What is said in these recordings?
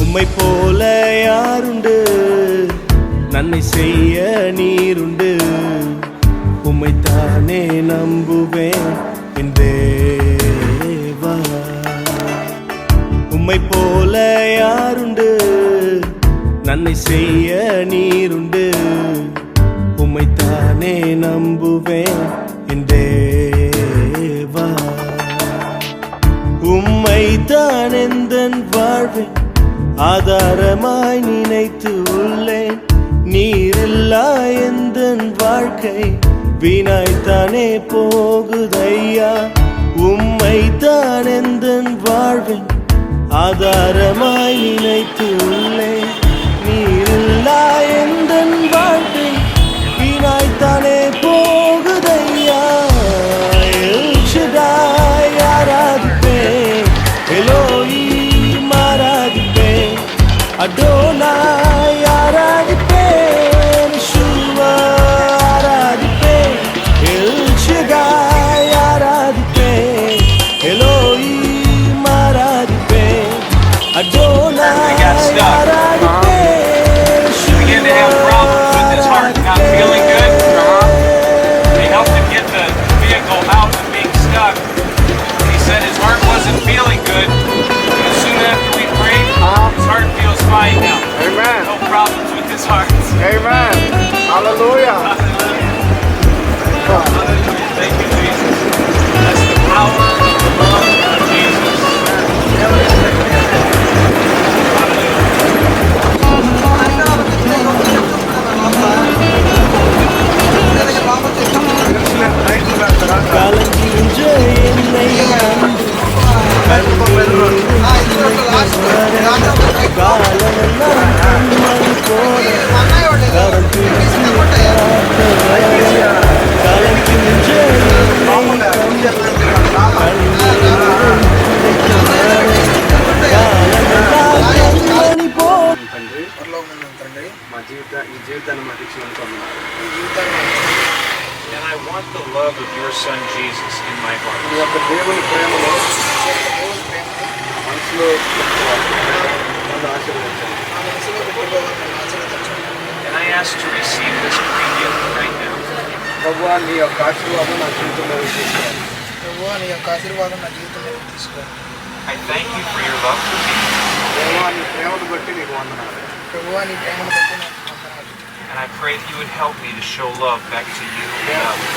உம்மை போல யாருண்டு, நன்மை செய்ய நீருண்டு. உம்மைத்தானே நம்புவேன் என் தேவா. உம்மை போல யாருண்டு, நன்மை செய்ய நீருண்டு. உம்மைத்தானே நம்புவேன் என் தேவா. உம்மைத்தான் எந்தன் வாழ்வேன் ஆதாரமாய் நினைத்து உள்ளேன். நீரில்லா எந்தன் வாழ்க்கை வீணாய்த்தானே போகுதையா. உம்மைத்தான் எந்தன் வாழ்வேன் ஆதாரமாய் நினைத்து உள்ளேன். நீரில்லா எந்தன் வாழ்க்கை வீணாய்த்தானே போகுதையா. எல் ஷடாய் ஆராதிப்பேன், எலோஹீம் ஆராதிப்பேன், அடோனாய் ஆராதிப்பேன், யெஷூவா ஆராதிப்பேன், எல் ஷடாய் ஆராதிப்பேன், எலோஹீம் ஆராதிப்பேன், அடோனாய் ஆராதிப்பேன், யெஷூவா ஆராதிப்பேன். Feeling good. And soon after we prayed, his heart feels fine now. Amen. No problems with his heart. Amen. Hallelujah. Hallelujah. Thank you, Jesus. That's the power of the love of Jesus. கலங்கின்ற என்னை And I want the love of your son Jesus in my heart. And I ask to receive this free gift right now. I thank you for your love for me. And I pray that you would help me to show love back to you and others.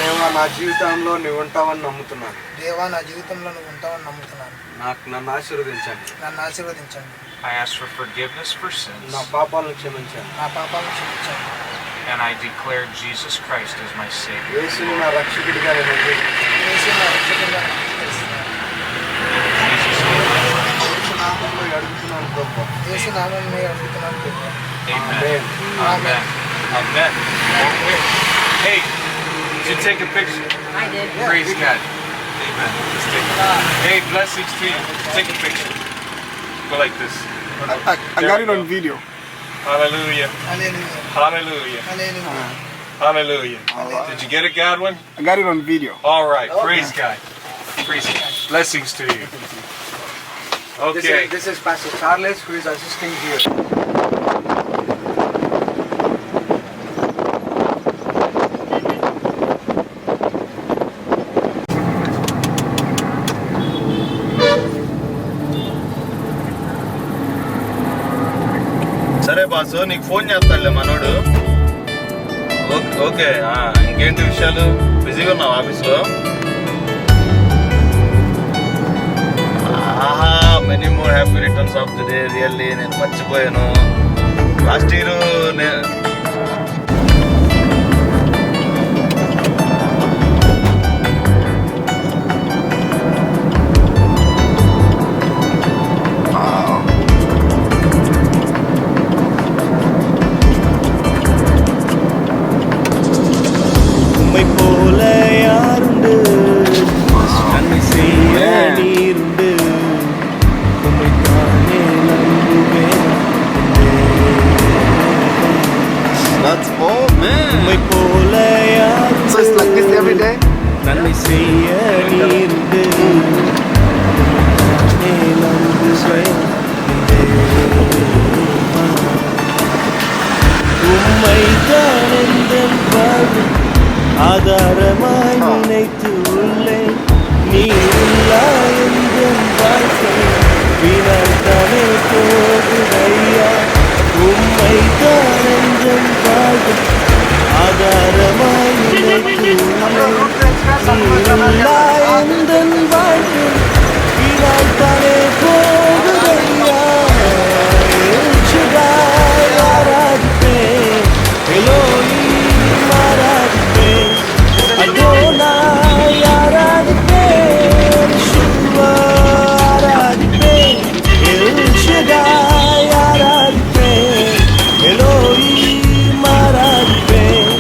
I ask for forgiveness for sins. And I declare Jesus Christ as my Savior. In Jesus' name. Amen. Amen. Amen. Hey, did you take a picture? I did. Praise God. Amen. Let's take it. Hey, blessings to you. Take a picture. Go like this. I got it on video. Hallelujah. Hallelujah. Hallelujah. Hallelujah. Hallelujah. Did you get it, Godwin? I got it on video. All right. Praise God. Praise God. Blessings to you. Okay. This is Pastor Charles who is assisting here. సరే boss, నీకు phone చేస్తాడులే మనోడు. Okay, ఇంకేంటి విషయాలు? బిజీగా ఉన్నావు ఆఫీస్లో? Many more happy returns of the day. Really నేను మర్చిపోయాను. Last year That's all, man. உம்மை போல So it's like this every day? நன்மை செய்ய நீர்ந்து உம்மை தானெந்தன் வாழ்வு ஆதாரமாய் நினைத்து உள்ளேன். நீரில்லா எந்தன் வாழ்க்கை வீணாய்த்தானே போகுதையா. உம்மை தானெந்தன் வாழ்வு ஆதாரமாய் நினைத்து உள்ளேன். நீரில்லா எந்தன் வாழ்க்கை வீணாய்த்தானே போகுதையா. எல்ஷடாய் ஆராதிப்பேன், எலோஹிம் ஆராதிப்பேன், அதோனாய் ஆராதிப்பேன், யெகோவா ஆராதிப்பேன், எல்ஷடாய் ஆராதிப்பேன், எலோஹிம் ஆராதிப்பேன்,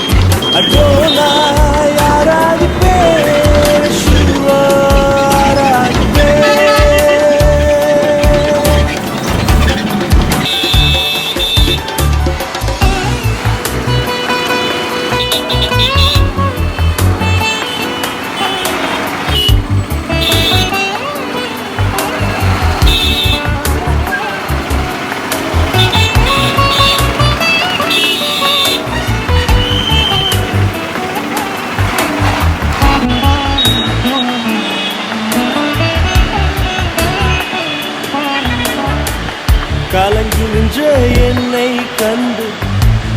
அதோனாய் ஆராதிப்பேன், யெகோவா ஆராதிப்பேன். கலங்கி நின்ற என்னை கண்டு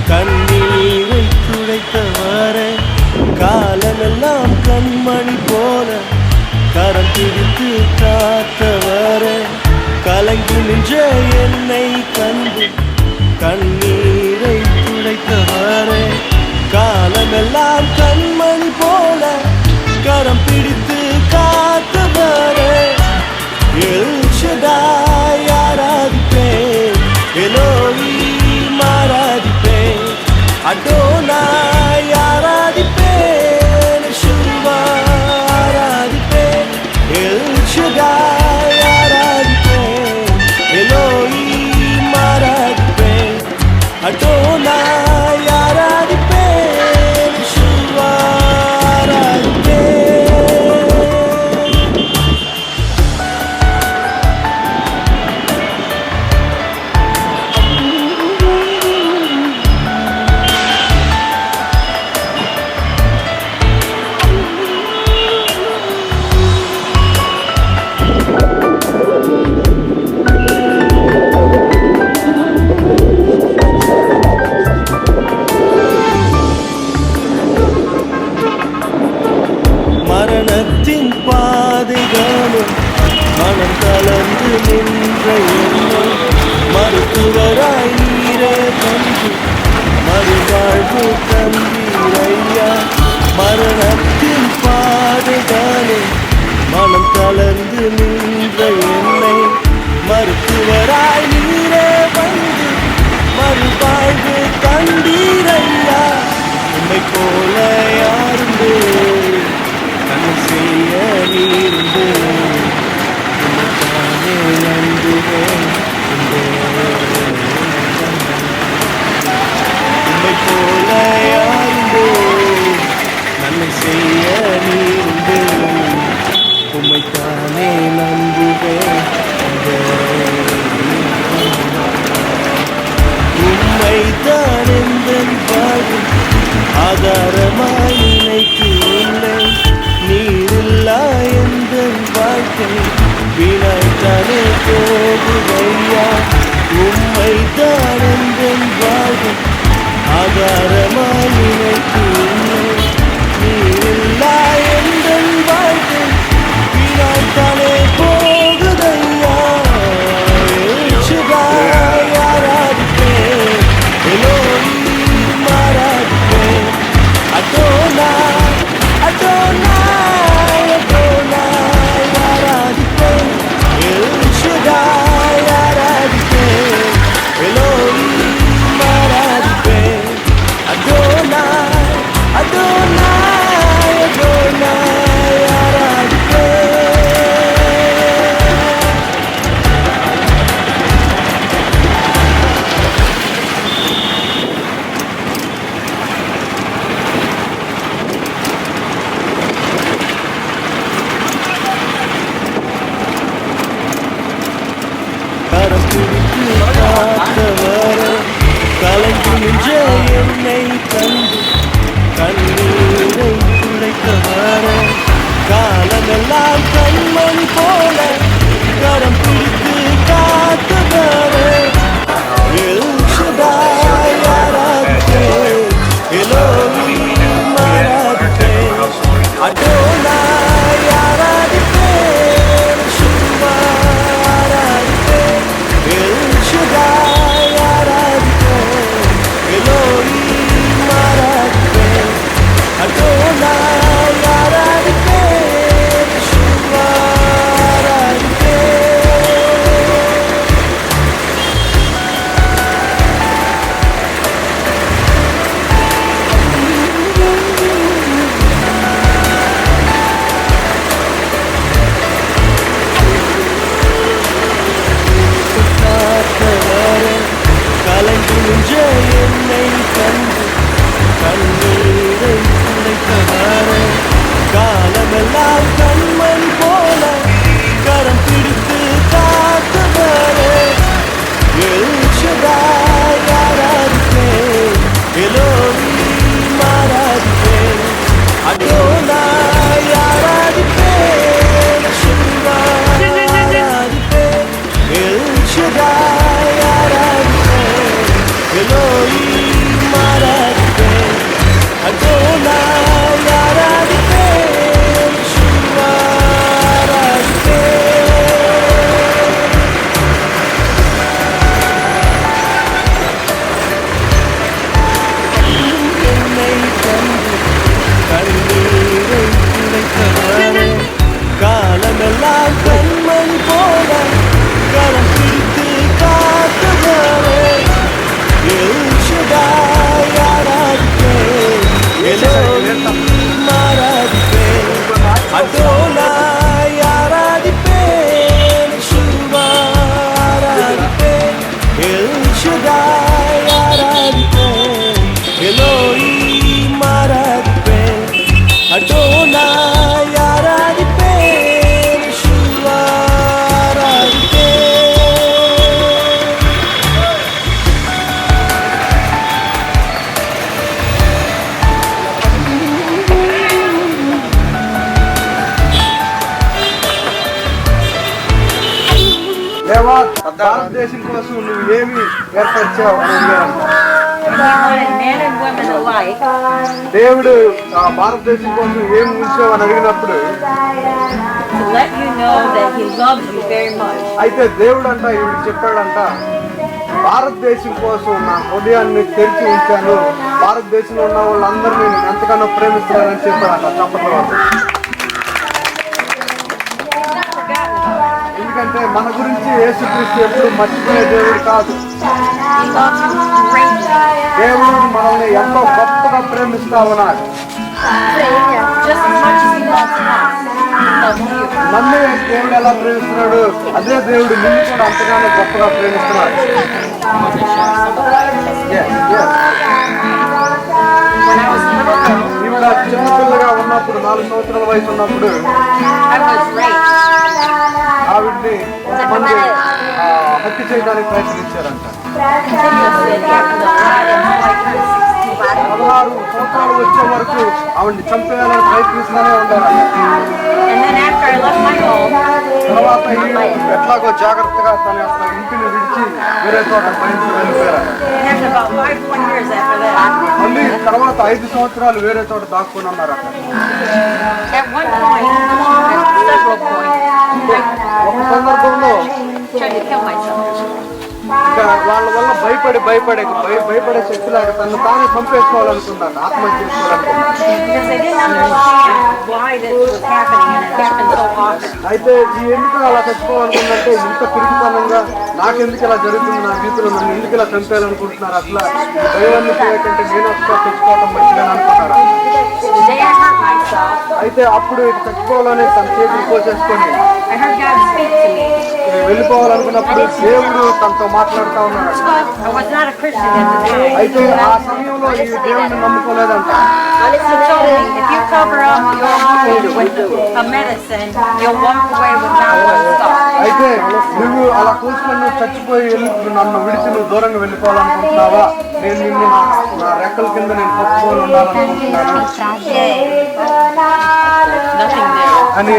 கண்ணீரை துடைத்தவரே. காலமெல்லாம் கண்மணி போல கரம் பிடித்து காத்தவரே. கலங்கி நின்ற என்னை கண்டு கண்ணீரை துடைத்தவரே. காலமெல்லாம் கண்மணி போல கரம் பிடித்து காத்தவரே. எல்ஷடாய் ஆராதிப்பேன், எலோஹிம் ஆராதிப்பேன், அதோனாய் ஆராதிப்பேன், யெகோவா ஆராதிப்பேன். எல்ஷடாய் ஆராதிப்பேன், எலோஹிம் ஆராதிப்பேன், அதோனாய் ஆராதிப்பேன், யெகோவா ஆராதிப்பேன். மரணத்தின் பாதைகளும் மனம் கலந்து நின்ற என்னை மருத்துவராய் நீரே தந்து மறுவாழ்வு தந்தீரையா. மரணத்தின் பாதைகளும் மனம் கலந்து நின்ற என்னை மருத்துவராய் நீரே வந்து மறுவாழ்வு தந்தீரையா. உம்மை போல யாருண்டு நன்மை செய்ய நீர்ந்து உம்மைத்தானே நம்புவேன். உம்மை போல யாருண்டோ நன்மை செய்ய நீர்ந்து உம்மைத்தானே நம்புவேன். உம்மைத்தான் எந்தன் வாழ்வு ஆதாரமாய் நினைத்து உள்ளேன். நீரில்லா எந்தன் வாழ்க்கை வீணாய்த்தானே போகுதையா. உம்மைத்தான் எந்தன் வாழ்வு ஆதாரமாய் Adonai ஆராதிப்பேன், யெகோவா ஆராதிப்பேன், El Shaddai ஆராதிப்பேன், Elohim ஆராதிப்பேன், Adonai ஆராதிப்பேன், யெகோவா ஆராதிப்பேன். என்னை கண்டு கண்ணீரை துடைத்தவரே, காலமெல்லாம் கண்மணி போல கரம் பிடித்து காத்தவரே, El Shaddai ஆராதிப்பேன், Elohim ஆராதிப்பேன், Adonai ஆராதிப்பேன், Yeshua ஆராதிப்பேன், El Shaddai ஆராதிப்பேன், Elohim ஆராதிப்பேன், Adonai ஆராதிப்பேன், Yeshua ஆராதிப்பேன். దేవా భారతదేశం కోసం నువ్వు ఏమి ఏర్పరిచావు అని అడిగారు. He wanted men and women alike దేవుడు ఆ భారతదేశం కోసం ఏమి ఉంచావు అని అడిగినప్పుడు to let you know that He loves you very much. అయితే దేవుడు అంట ఈవిడ చెప్పాడంట, భారతదేశం కోసం నా హృదయాన్ని తెరిచి ఉంచాను, భారతదేశంలో ఉన్న వాళ్ళందరినీ నేను ఎంతగానో ప్రేమిస్తున్నానని చెప్పాడంట చప్పట్ల వాళ్ళు. ఎందుకంటే మన గురించి యేసుక్రీస్తు ఎప్పుడు మర్చిపోయే దేవుడు కాదు. He loves you greatly. దేవుడు మనల్ని ఎంతో గొప్పగా ప్రేమిస్తా ఉన్నాడు. Just as much as He loves us, He loves you. నన్ను దేవుడు ఎలా ప్రేమిస్తున్నాడు, అదే దేవుడు నిన్ను కూడా అంతగానో గొప్పగా ప్రేమిస్తున్నాడు. Yes, yes. When I was a little girl, ఈవిడ చిన్నపిల్లగా ఉన్నప్పుడు 4 సంవత్సరాల వయసు ఉన్నప్పుడు I was raped. ఆవిడ్ని కొంతమంది హత్య చేయడానికి ప్రయత్నించారంట. Continuously at the end of the night until I turned 16. 16 సంవత్సరాలు వచ్చే వరకు ఆవిడ్ని చంపేయాలని ప్రయత్నిస్తూనే ఉండారంట. And then after I left my home, తర్వాత ఎట్లాగో జాగ్రత్తగా తన యొక్క ఇంటిని విడిచి వేరే చోట పయనించి వెళ్ళిపోయారంట. and after about 5 more years after that, మళ్ళీ తర్వాత 5 సంవత్సరాలు వేరే చోట దాక్కుని ఉన్నారంట. at one point, at several points, ఒక సందర్భంలో I tried to kill myself. ఇంకా వాళ్ళ వల్ల భయపడే శక్తి లాగా తను తానే చంపేసుకోవాలనుకున్నాడు, ఆత్మహత్య చేసుకోవాలనుకున్నాడు. Because I didn't understand why this was happening, and it happened so often. అయితే ఈ ఎందుకు అలా చచ్చిపోవాలనుకుందంటే, ఇంత పిరికితనంగా నాకెందుకు ఇలా జరుగుతుంది, నా జీవితంలో నన్ను ఎందుకు ఇలా చంపేయాలనుకుంటున్నారు, అట్లా దైవాన్ని చేయకంటే నేను ఒకసారి చచ్చిపోవడం మంచిదని అనుకున్నారా. The day I hurt myself, అయితే అప్పుడు ఇది చచ్చిపోవాలని తన చేతులు కోసేసుకొని I heard God speak to me. వెళ్ళిపోవాలనుకున్నప్పుడు దేవుడు తనతో మాట్లాడుతూ ఉన్నాడు. I was not a Christian at the time. అయితే ఆ సమయంలో ఈ దేవుడిని నమ్ముకోలేదంట. He told me, if you cover up your wound with a medicine, you'll walk away with not one scar. అయితే నువ్వు అలా కూర్చుని నువ్వు చచ్చిపోయి నన్ను విడిచి నువ్వు దూరంగా వెళ్ళిపోవాలనుకుంటున్నావా, నేను నిన్ను నా రెక్కల కింద నేను కప్పుకొని ఉండాలనుకుంటున్నాను Nothing there. అని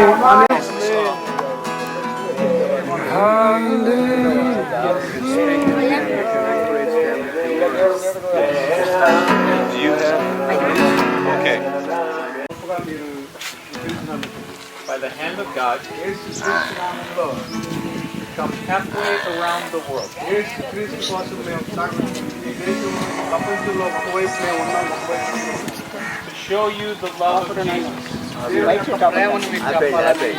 You have? Okay. By the hand of God, come halfway around the world. యేసుక్రీస్తు కోసం మేము ఈ దేశం ప్రపంచంలో ఒకవైపు మేము ఉన్నాం, ఒకవైపు To show you the love of Jesus. దేవుని యొక్క ప్రేమను మీకు చెప్పాలని,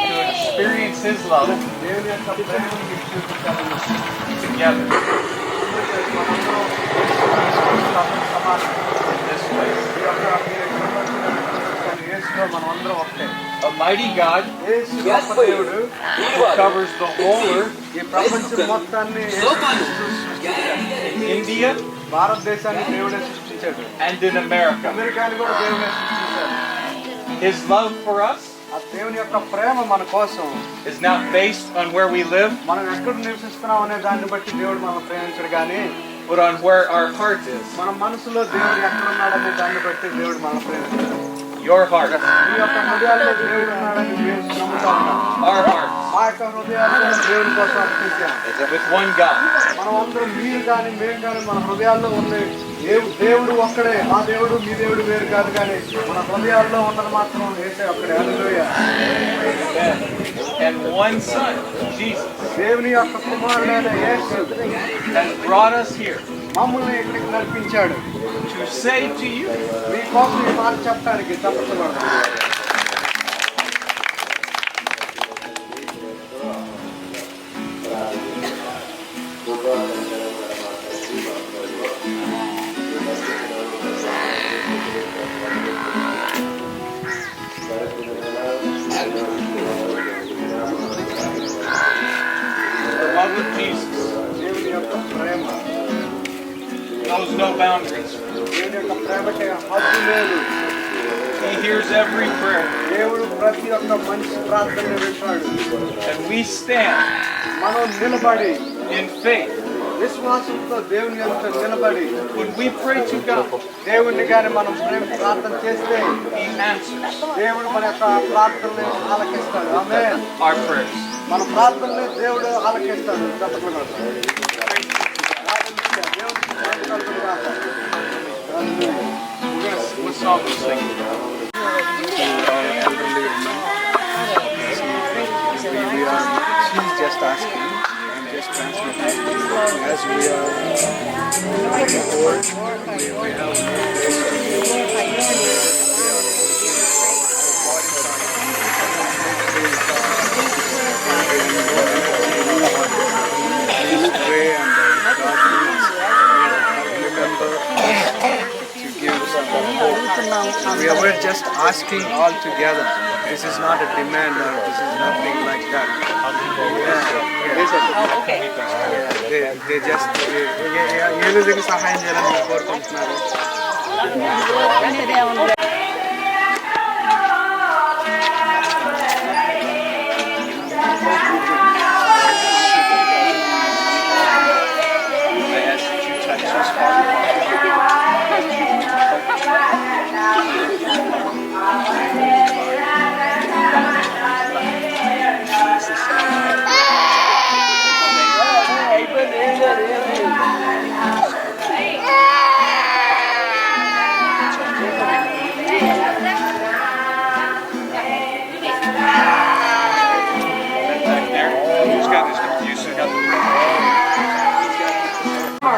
To experience His love దేవుని యొక్క ప్రేమను మీకు చూపించాలని together మనందరం సమానం. in this place. ఈ యొక్క యేసులో మనమందరం ఒకటే. A mighty God యేసు గొప్ప దేవుడు, who covers the whole earth, ఈ ప్రపంచం మొత్తాన్ని India భారతదేశాన్ని దేవుడే సృష్టించాడు, and in America. అమెరికాని కూడా దేవుడే సృష్టించాడు. His love for us ఆ దేవుని యొక్క ప్రేమ మన కోసం is not based on where we live, మనం ఎక్కడ నివసిస్తున్నాం అనే దాన్ని బట్టి దేవుడు మనం ప్రేమించడు, కానీ but on where our heart is. మన మనసులో దేవుడు ఎక్కడ ఉన్నాడనే దాన్ని బట్టి దేవుడు మన ప్రేమిస్తాడు. Your heart, మీ యొక్క హృదయాల్లో దేవుడు ఉన్నాడని మేము నమ్ముతా ఉన్నాం. our hearts, మా యొక్క హృదయాల్లో దేవుని కోసం అర్పించాం. with one God. మనం అందరం మీరు కానీ మేము కానీ మన హృదయాల్లో ఉన్న దేవుడు ఒక్కడే. మా దేవుడు మీ దేవుడు వేరు కాదు, కానీ మన హృదయాల్లో ఉన్నది మాత్రం యేసే ఒక్కడే. హల్లెలూయా. And one Son, Jesus, దేవుని యొక్క కుమారుడైన యేసు has brought us here మమ్మల్ని ఇక్కడికి నడిపించాడు. to say to you, మీకోసం ఈ మాట చెప్పడానికి తప్పకుండా. the love of Jesus దేవుని యొక్క ప్రేమ, knows no boundaries. దేవుని యొక్క ప్రేమకి హద్దు లేదు. He hears every prayer. దేవుడు ప్రతి ఒక్క మనిషి ప్రార్థన వింటాడు. And we stand మనం నిలబడి in faith. విశ్వాసంతో దేవుని యొక్క నిలబడి When we pray to God, దేవుణ్ణి కానీ మనం ప్రార్థన చేస్తే He answers దేవుడు మన యొక్క ప్రార్థనని ఆలకిస్తాడు. ఆమేన్. our prayers. మన ప్రార్థనని దేవుడు ఆలకిస్తాడు. తప్పకుండా What song we sing? She's just asking. I'm just transmitting. As we are please pray and God please remember to give some hope. We are just asking all together. This is not a demand or this is nothing like that. They just ఏ విధంగా సహాయం చేయాలని కోరుకుంటున్నారు.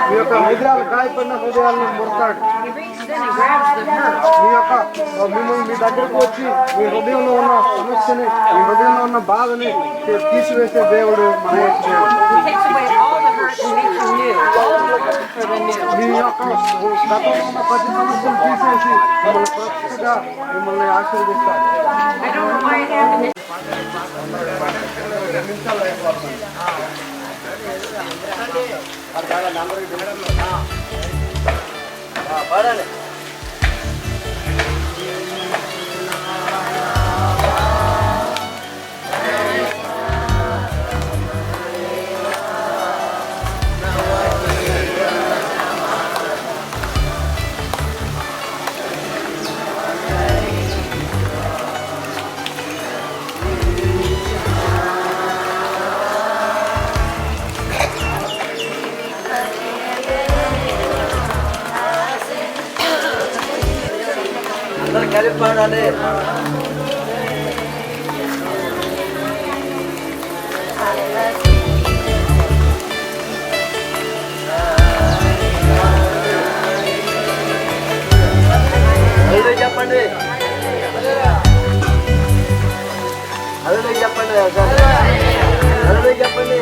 మీ యొక్క హృదయాలు గాయపడిన హృదయాలను ముడతాడు. He reaches in and grabs the hurt. మీ యొక్క మిమ్మల్ని మీ దగ్గరకు వచ్చి మీ హృదయంలో ఉన్న సమస్యని మీ హృదయంలో ఉన్న బాధని తీసివేసే దేవుడు మన యేసు దేవుడు. He takes away all the hurt and makes you new. For the new. మీ యొక్క గతంలో ఉన్న ప్రతి సమస్యను తీసేసి మిమ్మల్ని ప్రస్తుతంగా మిమ్మల్ని ఆశీర్వదిస్తాడు. I don't know why it happened. కలిపి పాడాలి. చెప్పండి అదే చెప్పండి అదే చెప్పండి.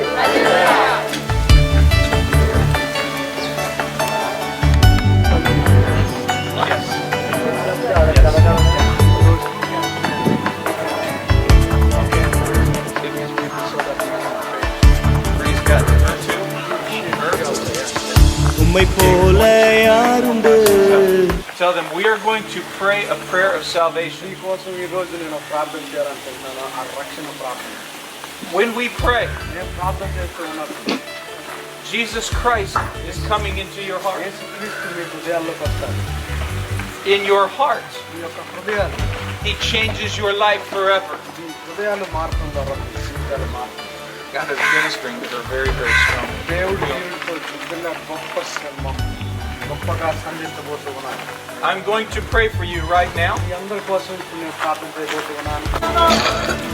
உம்மை போல யாருண்டு. Tell them we are going to pray a prayer of salvation. మీకోసం ఈ రోజు నేను ప్రార్థన చేయాలనుకుంటున్నాను. ఆ రక్షణ ప్రార్థన. When we pray, నేను ప్రార్థన చేస్తూ ఉన్నాను. Jesus Christ is coming into your heart. యేసుక్రీస్తు మీ హృదయాల్లోకి వస్తాడు. In your heart, మీ యొక్క హృదయాలు, He changes your life forever. మీ హృదయాలు మార్చడం ద్వారా మీ జీవితాలు మారుతాయి. God is ministering that are very, very strong. దేవుడు మీతో నిజంగా గొప్పగా సంధించబోతూ ఉన్నాను. I'm going to pray for you right now. మీ అందరి కోసం ఇప్పుడు నేను ప్రార్థన చేయబోతూ ఉన్నాను.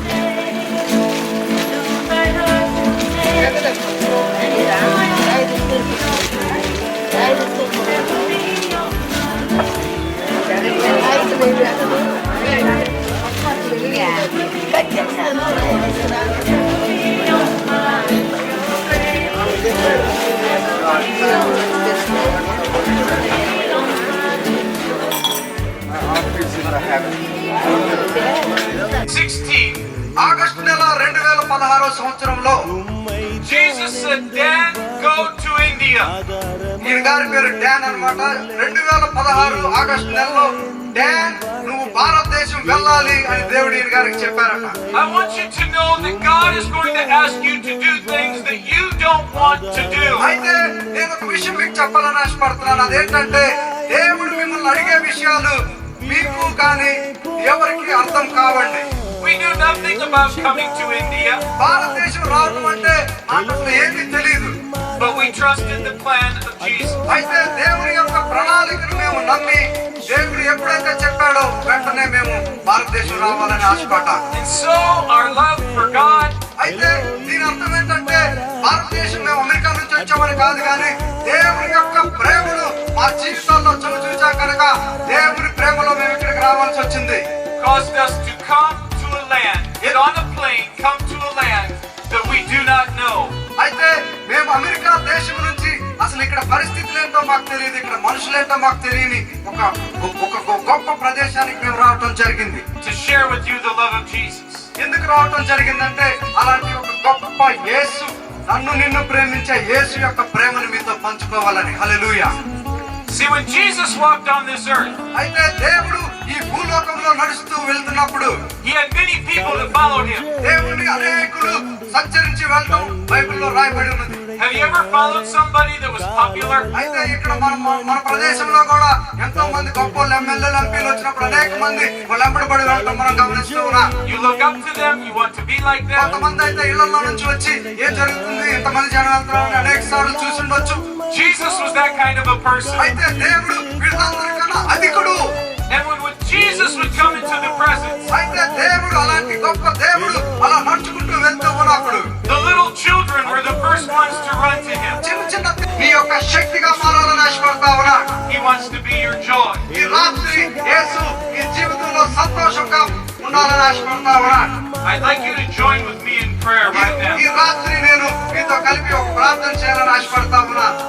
ఆగస్టు నెల 2016 సంవత్సరంలో Jesus said, Dan, go to India. ఈయన గారి పేరు డాన్ అన్నమాట. 2016 ఆగస్టు నెలలో డాన్ నువ్వు భారతదేశం వెళ్ళాలి అని దేవుడు ఈయన గారికి చెప్పారట. I want you to know that God is going to ask you to do things that you don't want to do. అయితే నేను ఒక విషయం మీకు చెప్పాలని ఆశపడుతున్నాను. అదేంటంటే దేవుడు మిమ్మల్ని అడిగే విషయాలు మీకు కానీ ఎవరికి అర్థం కావండి. We knew nothing about coming to India, భారతదేశం రావడం అంటే నాకు అసలు ఏమీ తెలియదు. but we trusted the plan of Jesus. అయితే దేవుని యొక్క ప్రణాళికను మేము నమ్మి దేవుడు ఎప్పుడైతే చెప్పాడో వెంటనే మేము భారతదేశం రావాలని ఆశపడ్డాం. And so our love for God అయితే దీని అర్థం ఏంటంటే భారతదేశం మేము అమెరికా నుంచి వచ్చామని కాదు, కానీ దేవుని యొక్క ప్రేమను మా జీవితాల్లో చూచా కనుక దేవుని ప్రేమలో మేము ఇక్కడికి రావాల్సి వచ్చింది. caused us to come to a land, get on a plane, come to a land that we do not know. అయితే మేము అమెరికా దేశం నుంచి అసలు ఇక్కడ పరిస్థితులు ఏంటో మాకు తెలియదు, ఇక్కడ మనుషులేంటో మాకు తెలియని ఒక గొప్ప ప్రదేశానికి మేము రావటం జరిగింది. To share with you the love of Jesus. ఎందుకు రావటం జరిగిందంటే అలాంటి ఒక గొప్ప యేసు, నన్ను నిన్ను ప్రేమించే యేసు యొక్క ప్రేమను మీతో పంచుకోవాలని. హల్లెలూయా. See, when Jesus walked on this earth, అయితే దేవుడు ఈ భూలోకంలో నడుస్తూ వెళ్తున్నప్పుడు He had many people that followed Him. దేవుని అనేకులు సంచరించి వెళ్ళటం బైబిల్లో రాయబడి ఉన్నది. Have you ever followed somebody that was popular? అయితే ఇక్కడ మన ప్రదేశంలో కూడా ఎంతో మంది గొప్ప ఎమ్మెల్యేలు ఎంపీలు వచ్చినప్పుడు అనేక మంది వాళ్ళు వెంబడబడి వెళ్ళటం మనం గమనిస్తూ ఉన్నాం. You look up to them, you want to be like them. కొంతమంది అయితే ఇళ్లలో నుంచి వచ్చి ఏం జరుగుతుంది, ఇంతమంది జనం వెళ్తున్నారని అనేక సార్లు చూసుండొచ్చు. Jesus was that kind of a person. అయితే దేవుడు వీళ్ళందరికన్నా అధికుడు. And when Jesus would come into the presence, అయితే దేవుడు అలాంటి గొప్ప దేవుడు అలా నడుచుకుంటూ వెళ్తూ ఉన్నప్పుడు the little children were the first ones to run to Him. చిన్న నీ యొక్క శక్తిగా మారాలని ఆశపడతా ఉన్నాడు. He wants to be your joy. ఈ రాత్రి యేసు ఈ జీవితంలో సంతోషంగా ఉండాలని ఆశపడతా ఉన్నాడు. I'd like you to join with me in prayer right now. ఈ రాత్రి నేను మీతో కలిపి ఒక ప్రార్థన చేయాలని ఆశపడతా ఉన్నాను.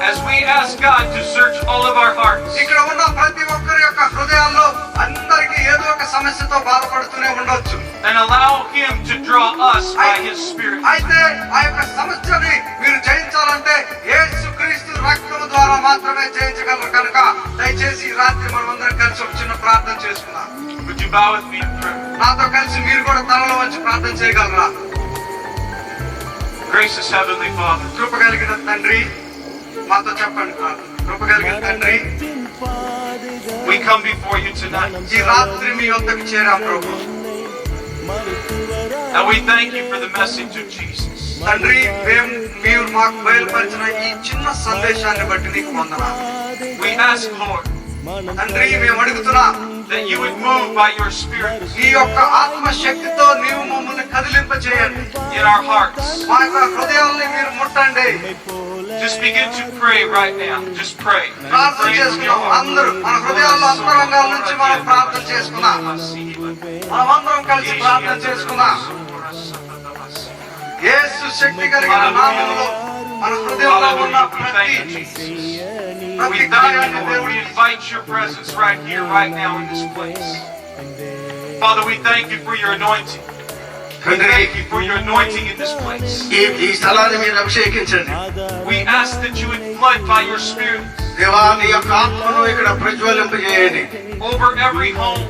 As we ask God to search all of our hearts. ఇక్కడ ఉన్న ప్రతి ఒక్కరి యొక్క హృదయాల్లో అందరికీ ఏదో ఒక సమస్యతో బాధపడుతూనే ఉండొచ్చు. And allow Him to draw us by His Spirit. అయితే ఆ యొక్క సమస్యని మీరు జయించాలంటే యేసుక్రీస్తు రక్తం ద్వారా మాత్రమే జయించగలరు కనుక దయచేసి ఈ రాత్రి మనమందరం కలిసి ఒక చిన్న ప్రార్థన చేసుకుందాం. Would you bow with me in prayer? నాతో కలిసి మీరు కూడా తలలో వచ్చి ప్రార్థన చేయగలరా? Gracious Heavenly Father, కృప కలిగిన తండ్రి, మాతో చెప్పండి. కృప కలిగిన తండ్రి, we come before you tonight. ఈ రాత్రి మీ వద్దకు చేరాం ప్రభు. And we thank you for the message of Jesus. తండ్రి, మీరు మాకు బయలుపరిచిన ఈ చిన్న సందేశాన్ని బట్టి నీకు వందనాలు. We ask, Lord, తండ్రి, మేము అడుగుతున్నాం that you would move by your Spirit నీ యొక్క ఆత్మ శక్తితో నీవు మమ్మల్ని కదిలింపచేయండి. in our hearts. మా యొక్క హృదయాల్ని మీరు ముట్టండి. Just begin to pray right now. Just pray. ప్రార్థన చేసుకున్నాం. అందరూ మన హృదయాల్లో అంతరంగాల నుంచి మనం ప్రార్థన చేసుకున్నాం. మనమందరం కలిసి ప్రార్థన చేసుకున్నాం. యేసు శక్తి కలిగిన నామములో మన హృదయంలో ఉన్న We thank you, Lord. We invite your presence right here, right now in this place. Father, we thank you for your anointing. We thank you for your anointing in this place. ఈ స్థలాన్ని మీరు అభిషేకించండి. We ask that you would flood by your Spirit దేవా, నీ యొక్క ఆత్మను ఇక్కడ ప్రజ్వలింపజేయండి. over every home,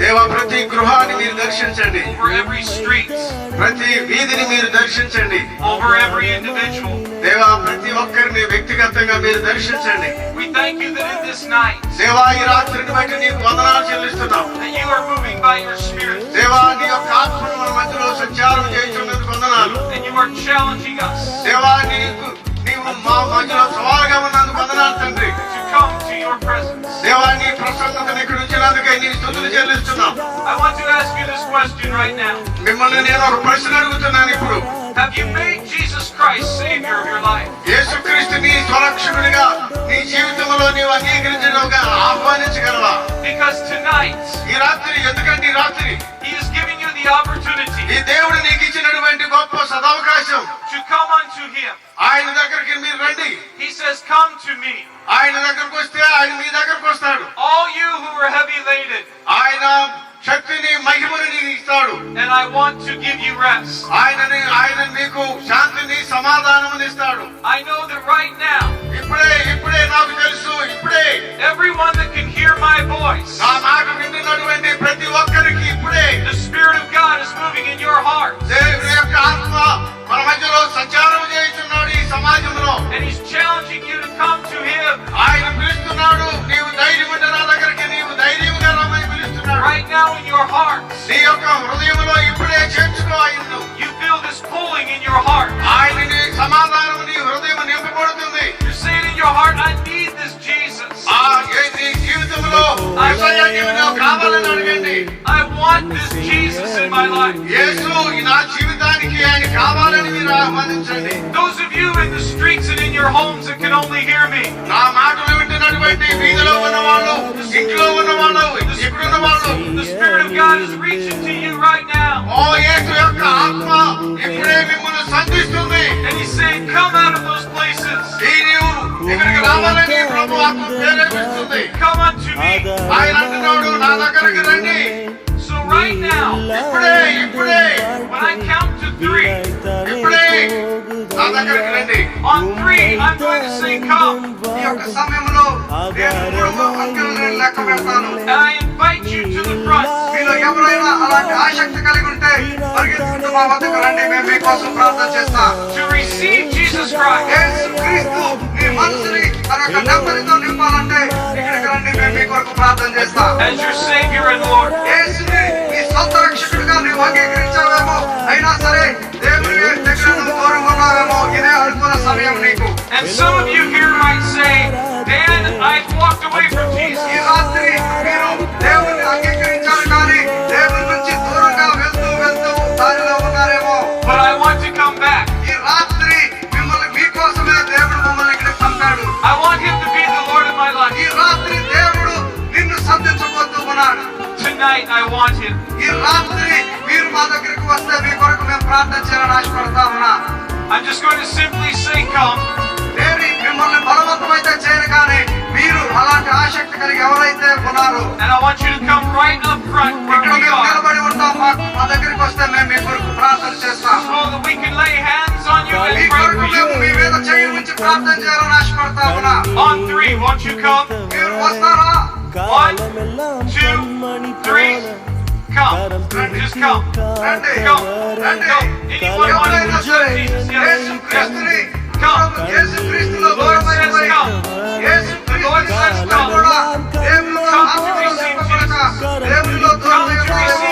దేవా, ప్రతి గృహాన్ని మీరు దర్శించండి. over every street, ప్రతి వీధిని మీరు దర్శించండి. over every individual. దేవా ప్రతి ఒక్కరిని వ్యక్తిగతంగా మీరు దర్శించండి. We thank you that in this night, దేవా ఈ రాత్రిని బట్టి నీకు వందనాలు చెల్లిస్తున్నాం. that you are moving by your Spirit, దేవా నీ యొక్క ఆత్మను మన మధ్యలో సంచారం చేస్తున్నందుకు వందనాలు. and you are challenging us దేవా నీవు మా మధ్యలో సవాలుగా ఉన్నందుకు వందనాలు తండ్రి. to come to your presence. దేవా నీ ప్రసన్నతను ఇక్కడ ఉంచినందుకై నీ స్తుతులు చెల్లిస్తున్నాం. I want to ask you this question right now. మిమ్మల్ని నేను ఒక ప్రశ్న అడుగుతున్నాను ఇప్పుడు. Have you made Jesus Christ Savior of your life? యేసుక్రీస్తు నీ స్వరక్షకుడిగా నీ జీవితంలో నీవు అంగీకరించడంగా ఆహ్వానించగలవా? Because tonight, ఈ రాత్రి ఎందుకంటే ఈ రాత్రి He is giving you the opportunity ఈ దేవుడు నీకు ఇచ్చినటువంటి గొప్ప సదవకాశం. to come unto Him. ఆయన దగ్గరికి మీరు రండి. He says, come to me, ఆయన దగ్గరకు వస్తే ఆయన మీ దగ్గరకు వస్తాడు. all you who are heavy laden, ఆయన శక్తిని మహిమని నీకు ఇస్తాడు. and I want to give you rest. ఆయన మీకు శాంతిని సమాధానం ఇస్తాడు. I know that right now, ఇప్పుడే నాకు తెలుసు. ఇప్పుడే everyone that can hear my voice, నా మాట వింటున్నటువంటి ప్రతి ఒక్కరికి ఇప్పుడే the Spirit of God is moving in your heart, దేవుని యొక్క ఆత్మ మన మధ్యలో సంచారం చేస్తున్నాడు ఈ సమాజంలో. and He's challenging you to come to Him. ఆయన పిలుస్తున్నాడు. నీవు ధైర్యం ఉంటే నా దగ్గరికి నీవు ధైర్యంగా రమ్మని పిలుస్తున్నాడు. Right now in your hearts, నీ యొక్క హృదయంలో ఇప్పుడే చేర్చుకో ఆయన్ను. you feel this pulling in your heart. ఆయన నీ సమాధానం నీ హృదయం నింపబడుతుంది. You're saying in your heart, I need this Jesus. నీ జీవితంలో యేసయ్య నీవు నాకు కావాలని అడగండి. I want this Jesus in my life. యేసు నా జీవితానికి ఆయన కావాలని మీరు ఆహ్వానించండి. Those of you in the streets and in your homes that can only hear me, నా మాటలు వింటున్నటువంటి వీధిలో ఉన్నవాళ్ళు, ఇంట్లో ఉన్నవాళ్ళు, ఎక్కడున్న వాళ్ళు, the Spirit of God is reaching to you right now. ఓ యేసు యొక్క ఆత్మ ఇప్పుడే మిమ్మల్ని సంధిస్తుంది. And He's saying, come out of those places. నీవు ఇక్కడికి రావాలని ప్రభు ఆత్మ ప్రేరేపిస్తుంది. Come unto me. ఆయన అంటున్నాడు నా దగ్గరికి రండి. So right now, ఇప్పుడే when I count to 3, ఇప్పుడే నా దగ్గరికి రండి. on 3, I'm going to say, come. ఈ యొక్క సమయంలో నేను 3 అంకెలు నేను లెక్క పెడతాను. And I invite you to the front. మీలో ఎవరైనా అలాంటి ఆసక్తి కలిగి ఉంటే పరిగెత్తుకుంటూ మా వద్దకు రండి. మేము మీకోసం ప్రార్థన చేస్తాం. To receive Jesus Christ. యేసుక్రీస్తు మీ మనసుని తన యొక్క నెమ్మదితో నింపాలంటే ఇక్కడికి రండి. మేము మీ కొరకు ప్రార్థన చేస్తాం. As your Savior and Lord. యేసుని మీ సొంత రక్షకుడిగా నీవు అంగీకరించావేమో, అయినా సరే దేవుని దగ్గర నువ్వు దూరంగా ఉన్నావేమో, ఇదే అనుకున్న సమయం నీకు. And some of you here might say, Dan, I've walked away from Jesus. ఈ రాత్రి మీరు దేవుని అంగీకరించారు కానీ దేవుని నుంచి దూరంగా వెళ్తూ దారిలో ఉన్నారేమో. But I want to come back. ఈ రాత్రి మిమ్మల్ని మీకోసమే దేవుడు మమ్మల్ని ఇక్కడ పంపాడు. I want Him to be the Lord of my ఈ life. రాత్రి దేవుడు నిన్ను సంధించబోతూ ఉన్నాడు. Tonight I want Him. ఈ రాత్రి మీరు మా దగ్గరికి వస్తే మీ కొరకు మేము ప్రార్థన చేయాలని ఆశపడతా ఉన్నా. I'm just going to simply say, come. నేను మిమ్మల్ని బలవంతమైతే చేయను కానీ మీరు అలాంటి ఆసక్తి కలిగి ఎవరైతే ఉన్నారో And I want you to come right up front where ఇక్కడ we మేము are, నిలబడి ఉంటాం. మా దగ్గరికి వస్తే మేము మీ కొరకు ప్రార్థన చేస్తాం. so that we can lay hands on you me and pray కొరకు for మేము you. మీ మీద చేయి ఉంచి ప్రార్థన చేయాలని ఆశపడతా ఉన్నా. On 3, won't you come? మీరు వస్తారా? 1, 2, 3, come. Just come. రండి. Come. రండి. Come. Anyone want to ఎవరైనా accept సరే Jesus? Yes. యేసుక్రీస్తుని Come. యేసుక్రీస్తులో దూరమైపోయి యేసుక్రీస్తుని కూడా దేవునిలో ఆశీర్వదించబడక దేవునిలో దూరమై ఉన్నారేమో,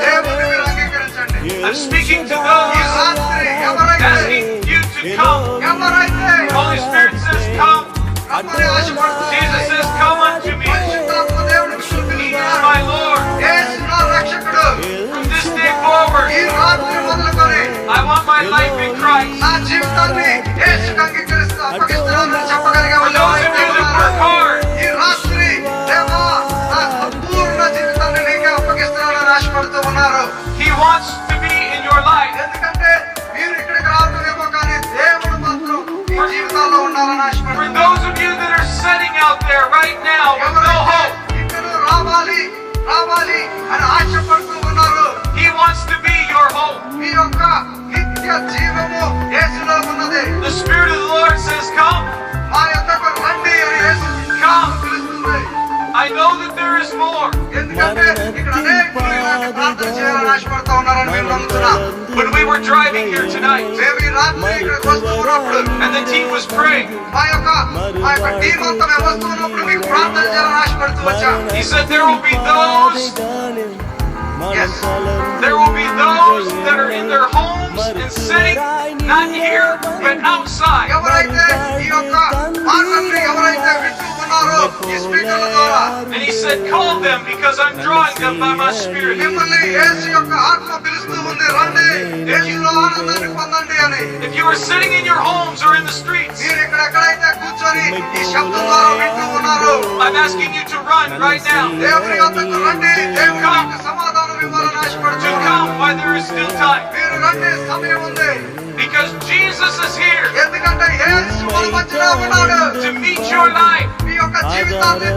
దేవుని మీరు అంగీకరించండి. I'm speaking to ఈ those రాత్రి ఎవరైతే asking you to come. ఎవరైతే Holy Spirit says, come. రమ్మని ఆశపడుతున్నారు. Jesus says, come unto me. పరిశుద్ధాత్మ దేవుడు He is పిలుపునిస్తున్నాడు. my Lord. యేసు నా రక్షకుడు. From this day forward, ఈ రాత్రి మొదలుకొని I want my life in Christ. నా జీవితాన్ని యేసుకు అంగీకరిస్తూ అప్పగిస్తున్నానని చెప్పగలిగే For వాళ్ళు those of ఎవరైతే you that ఉన్నారో, work hard, ఈ రాత్రి దేవా నా సంపూర్ణ జీవితాన్ని నీకే అప్పగిస్తున్నానని ఆశపడుతూ ఉన్నారు. He wants to be in your life. ఎందుకంటే మీరు ఇక్కడికి రావటమేమో కానీ దేవుడు మాత్రం మీ జీవితాల్లో ఉండాలని For ఆశపడుతున్నారు. those of you that are setting I know that there is more. ఎందుకంటే ఇక్కడ అనేకులు ఇలాంటి ప్రార్థన చేయాలని ఆశపడతా ఉన్నారని మేము నమ్ముతున్నాం. When we were driving here tonight మేము ఈ రాత్రి ఇక్కడికి వస్తూ ఉన్నప్పుడు and the team was praying, మా యొక్క టీం అంతా మేము వస్తూ ఉన్నప్పుడు మీకు ప్రార్థన చేయాలని ఆశపడుతూ వచ్చాం. he said there will be those Yes. There will be those that are in their homes and sitting, not here, but outside. ఎవరైతే ఈ యొక్క మాటలను ఎవరైతే వింటూ ఉన్నారో ఈ స్పీకర్ల ద్వారా And he said, call them because I'm drawing them by my spirit. మిమ్మల్ని యేసు యొక్క ఆత్మ పిలుస్తూ ఉంది, రండి యేసులో ఆనందాన్ని పొందండి అని. If you are sitting in your homes or in the streets, మీరు ఎక్కడెక్కడైతే కూర్చొని ఈ శబ్దం ద్వారా వింటూ ఉన్నారో I'm asking you to run right now. దేవుని యొద్దకు రండి, దేవుని యొక్క సమాధానం ఇవ్వాలని To ఆశపడుతున్నాం. come while there is still time. మీరు రండి, సమయం ఉంది. Because Jesus is here ఎందుకంటే యేసు మన మధ్యలో ఉన్నాడు. to meet your life. మీ యొక్క జీవితాన్ని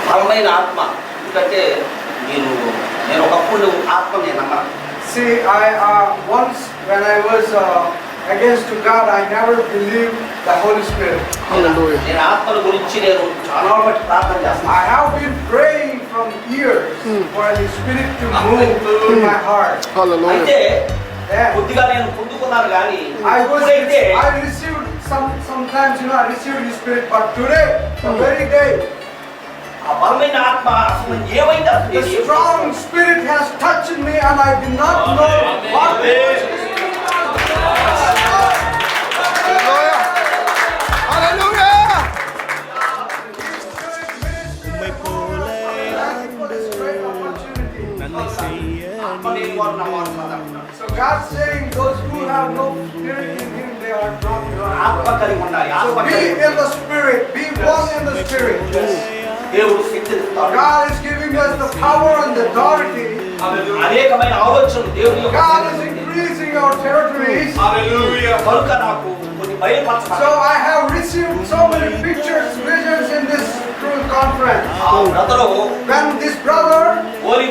బలమైన ఆత్మ ఎందుకంటే నేను ఒకప్పుడు ఆత్మ నేను నమ్మను. See, once when I was against to God, I never believed the Holy Spirit. నేను ఆత్మల గురించి నేను చాలా బట్టి ప్రార్థన చేస్తాను. I have been praying from years for the Spirit to move in my heart. అయితే Yeah. కొద్దిగా నేను పొందుకున్నాను కానీ I received sometimes, I received the Spirit, but today, the very day, ఆ బలమైన ఆత్మ అసలు ఏమైందా the strong Spirit has touched me, and I did not know what it was. உம்மை போல யாருண்டு நன்மை செய்ய So God's saying, those who have no Spirit in Him, they are not ఆత్మ God. కలిగి ఉండాలి. So ఆత్మ be కలిగి in the Spirit, be one in the Spirit. దేవుడు శక్తిని ఇస్తాడు. God is giving us the power and the authority. అనేకమైన ఆలోచనలు దేవుని యొక్క God is increasing our territories. కనుక నాకు కొన్ని బయలుపరచాలి. So I have received so many pictures, visions in this truth conference. ఆ బ్రదరు When this brother, ఓలి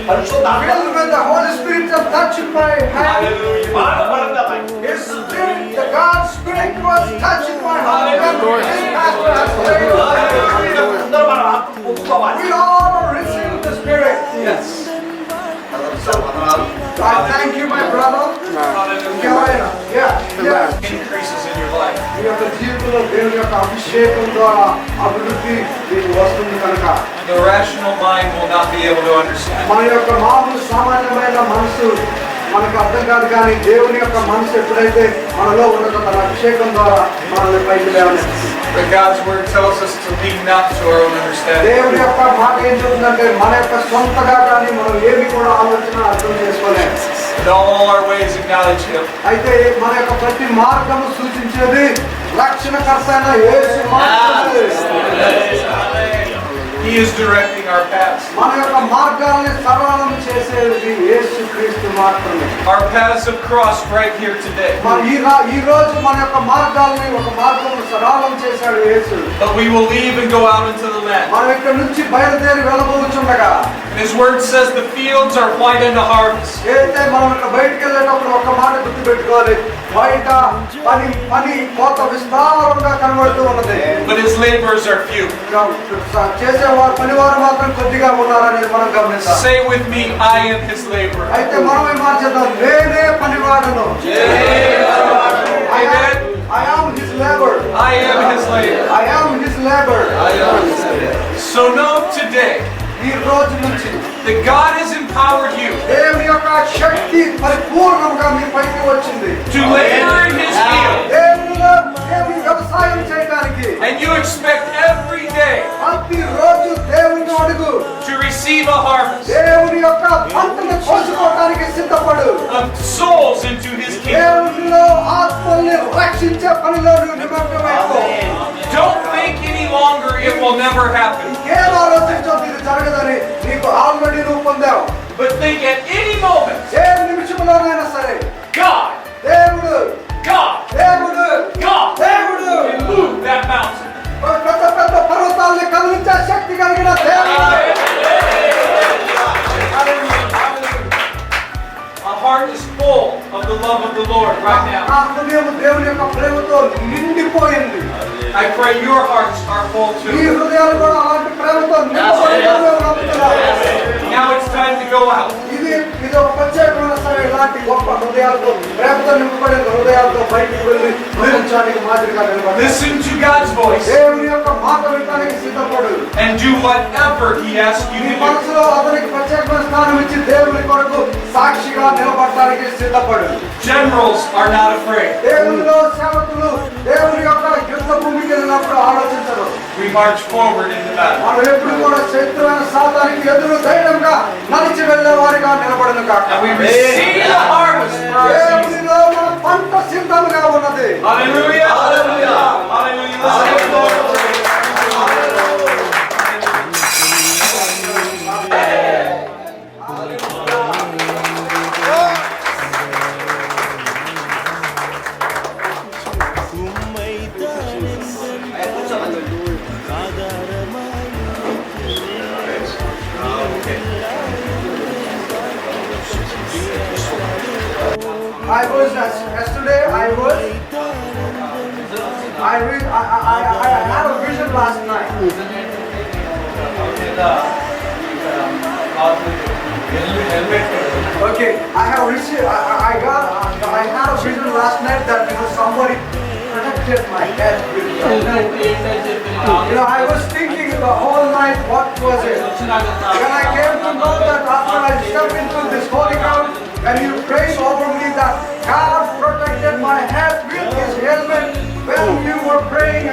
పరిశుద్ధాత్మ filled with the Holy Spirit, has touched my hand, బాగా బలంగా తాకి. His Spirit, the God's Spirit was touching my heart. When this pastor has prayed, అందరూ మన ఆత్మ పొందుకోవాలి. we all receive the Spirit. Yes. వందనాలు. So I thank you, my brother. Yeah. Increases in your life. మీ యొక్క జీవితంలో దేవుని యొక్క అభిషేకం ద్వారా అభివృద్ధి మీకు వస్తుంది కనుక The rational mind will not be able to understand. మన యొక్క మామూలు సామాన్యమైన మనసు మనకు అర్థం కాదు, కానీ దేవుని యొక్క మనసు ఎప్పుడైతే మనలో ఉన్నదో తన అభిషేకం ద్వారా మనల్ని పైకి లేవనెత్తుతుంది. But God's word tells us to lean not to our own understanding. దేవుని యొక్క మాట ఏం చెబుతుందంటే మన యొక్క సొంతగా కానీ మనం ఏమి కూడా ఆలోచన అర్థం చేసుకోలేము. In all our ways acknowledge Him. అయితే మన యొక్క ప్రతి మార్గము సూచించేది రక్షణకర్త అయిన యేసు మాత్రమే. He is directing our paths. మన యొక్క మార్గాన్ని సరళం చేసేది యేసుక్రీస్తు మాత్రమే. Our paths have crossed right here today. ఈ రోజు మన యొక్క మార్గాల్ని ఒక మార్గము సరళం చేశాడు యేసు. But we will leave and go out into the land. మనం ఇక్కడ నుంచి బయలుదేరి వెళ్ళబోతుండగా And His word says the fields are white unto harvest. అయితే మనం ఇక్కడ బయటికి వెళ్ళేటప్పుడు ఒక మాట గుర్తుపెట్టుకోవాలి, బయట పని కోత విస్తారంగా కనబడుతూ ఉన్నది, But His laborers are few. చేసేవారు పనివారు మాత్రం కొద్దిగా ఉన్నారనేది మనం గమనిస్తాం. Say with me, I am His laborer. అయితే మనం ఏం మార్చేద్దాం, నేనే పనివాడను. Amen. I am His labor. I am His labor. I am His labor. So know today ఈ రోజు నుంచి that God has empowered you దేవుని యొక్క శక్తి పరిపూర్ణంగా మీ పైకి వచ్చింది. to labor in His field. దేవుని వ్యవసాయం చేయడానికి And you expect every day ప్రతి రోజు దేవుని అడుగు, to receive a harvest దేవుని యొక్క పంటను కోసుకోవడానికి సిద్ధపడు. of souls into His kingdom. దేవునిలో ఆత్మల్ని రక్షించే పనిలో నువ్వు నిమగ్నమైపో. Don't think any longer it will never happen. ఇంకేం ఆలోచించొద్దు, ఇది జరగదని నీకు ఆల్రెడీ నువ్వు పొందావు. But think at any moment, ఏ నిమిషంలోనైనా సరే God, దేవుడు God, దేవుడు God దేవుడు can move that mountain. పెద్ద పెద్ద పర్వతాల్ని కదిలించే శక్తి కలిగిన దేవుడు. My heart is full of the love of the Lord right now. నా హృదయం దేవుని యొక్క ప్రేమతో నిండిపోయింది. I pray your hearts are full ఈ too. హృదయాలు కూడా అలాంటి ప్రేమతో నిండిపోయి. Now it's time to go out. ఇది ఒక ప్రత్యేకమైన సరే ఇలాంటి గొప్ప హృదయాలతో ప్రేమతో నింపబడిన హృదయాలతో బయటికి వెళ్ళి ప్రపంచానికి మాదిరిగా నిలబడి Listen to God's voice దేవుని యొక్క మాట వినడానికి సిద్ధపడు. and do whatever He asks you నీ to do. మనసులో అతనికి ప్రత్యేకమైన స్థానం ఇచ్చి దేవుని కొరకు సాక్షిగా నిలబడటానికి సిద్ధపడు. Generals are not afraid. దేవునిలో సేవకులు దేవుని యొక్క యుద్ధ భూమికి వెళ్ళినప్పుడు ఆలోచించరు. We march forward into battle. మనం ఎప్పుడు కూడా శత్రువైన సాతానికి ఎదురు ధైర్యంగా నడిచి వెళ్ళే వారిగా నిలబడను కాక. And we receive the harvest for our season. దేవునిలో మన పంట సిద్ధంగా ఉన్నది. Hallelujah. Hallelujah. Hallelujah. Let's give the Lord praise. உம்மை தான் ஆதாரமாய் yesterday I had a vision last night. Okay, I had a vision last night that somebody protected my head. I was thinking the whole night what was it. When I came to know that after I stepped into this holy ground and you prayed over me that God protected my head with his helmet when you were praying.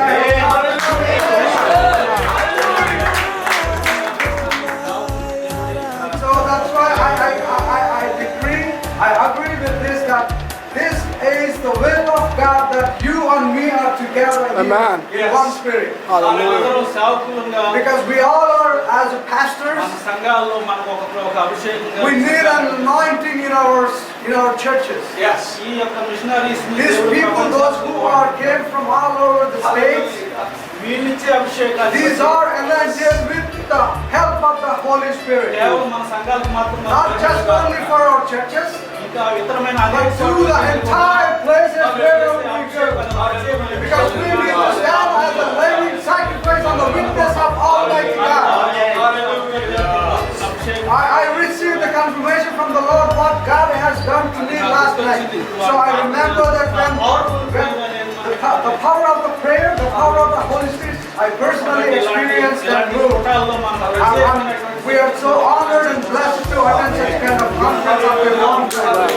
So that's why I decree, I agree with this that this is the will of God that you and me are together in one spirit. Because we all are as pastors, we need an anointing in our churches. Yes. These people, those who came from all over the states, these are anointed with the help of the Holy Spirit. Not just only for our churches, but through the entire places where we go. Because we need to stand as a living sacrifice on the witness of Almighty God. I received the confirmation from the Lord what God has done to me last night. So I remember that when the power of the prayer, the power of the Holy Spirit, I personally experienced that move. We are so honored and blessed to attend such kind of conference after a long time.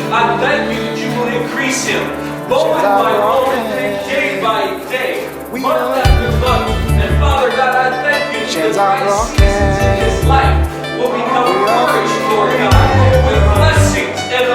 I thank you that you will increase him, moment by moment, day by day, month after month. And Father God, I thank you that the right seasons in his life will become flourished, Lord God, with blessings and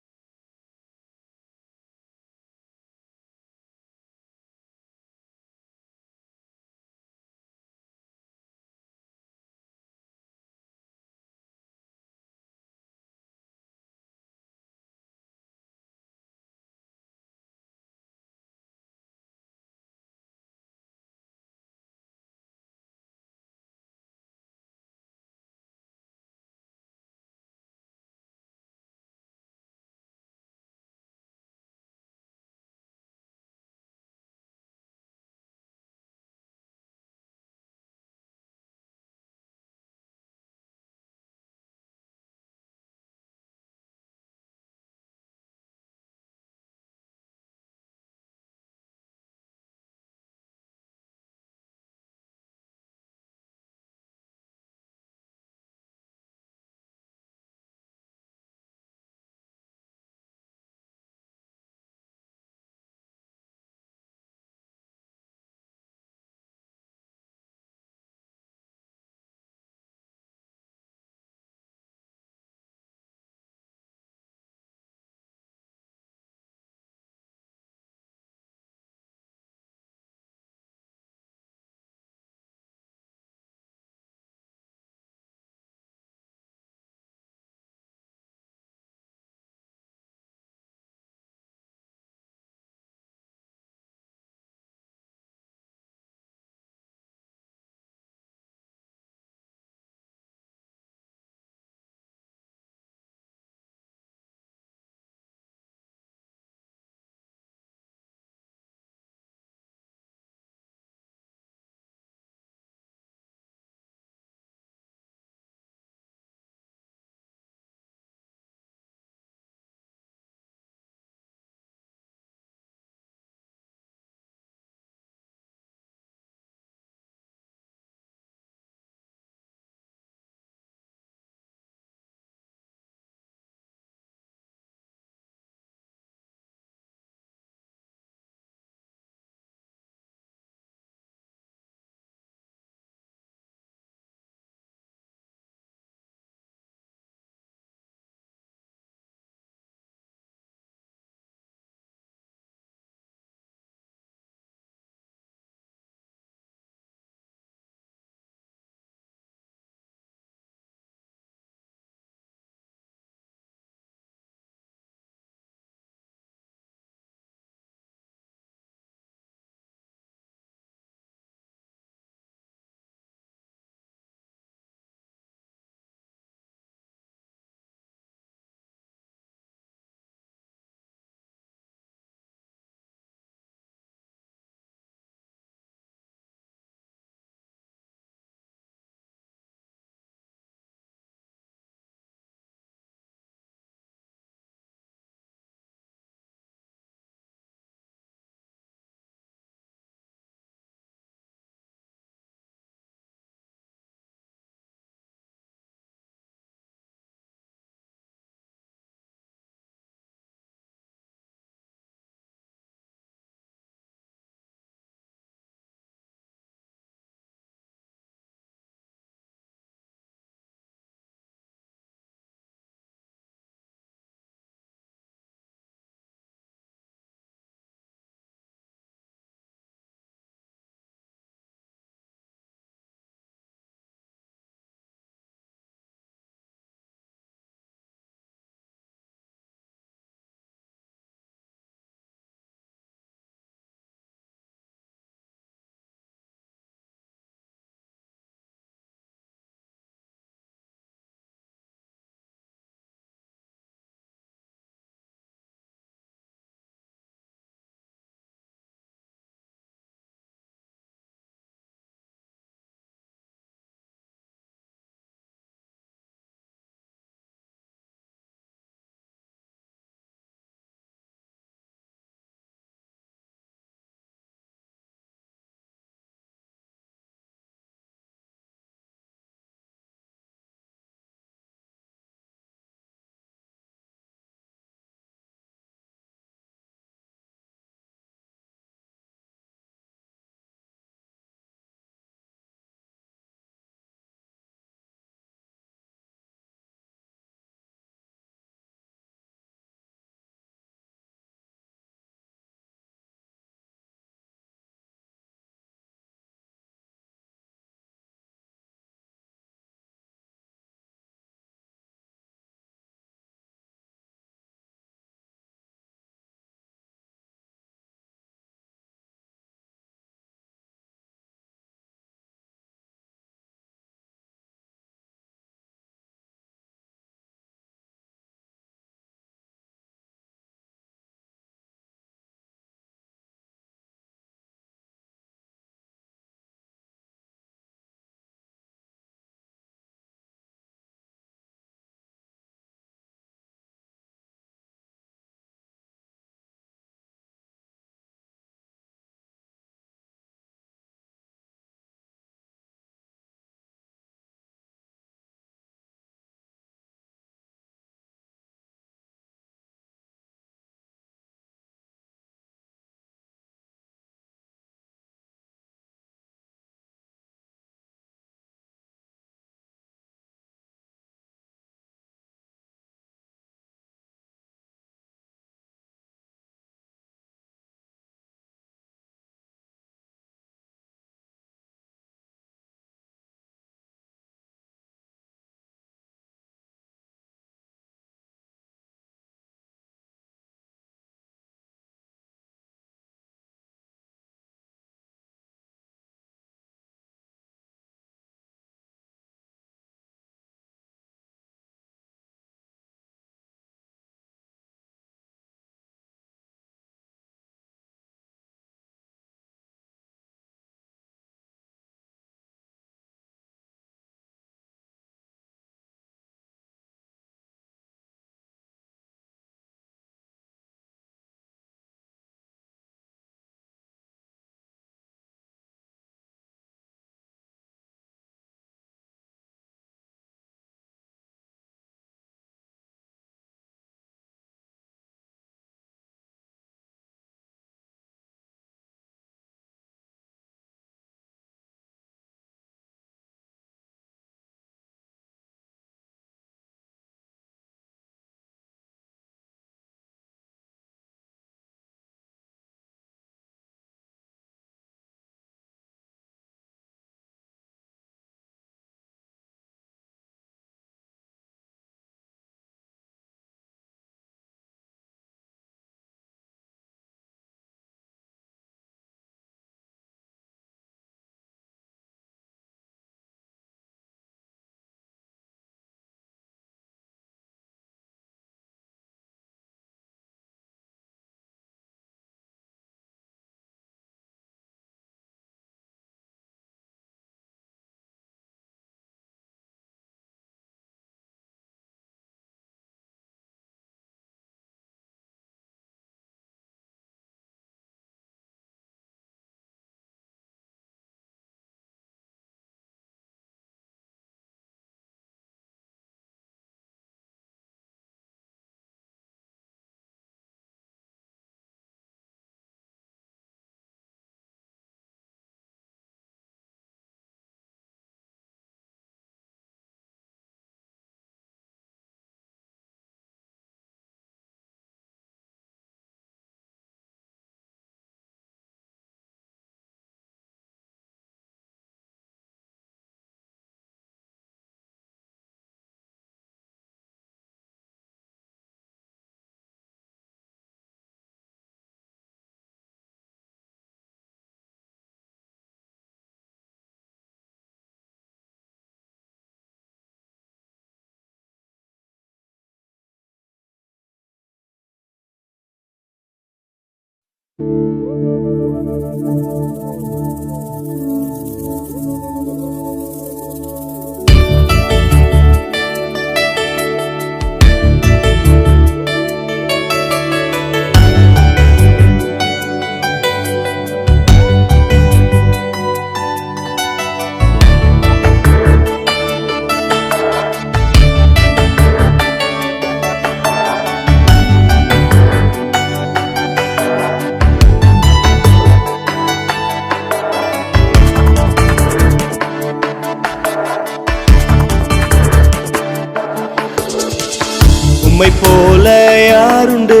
உம்மை போல யாருண்டு,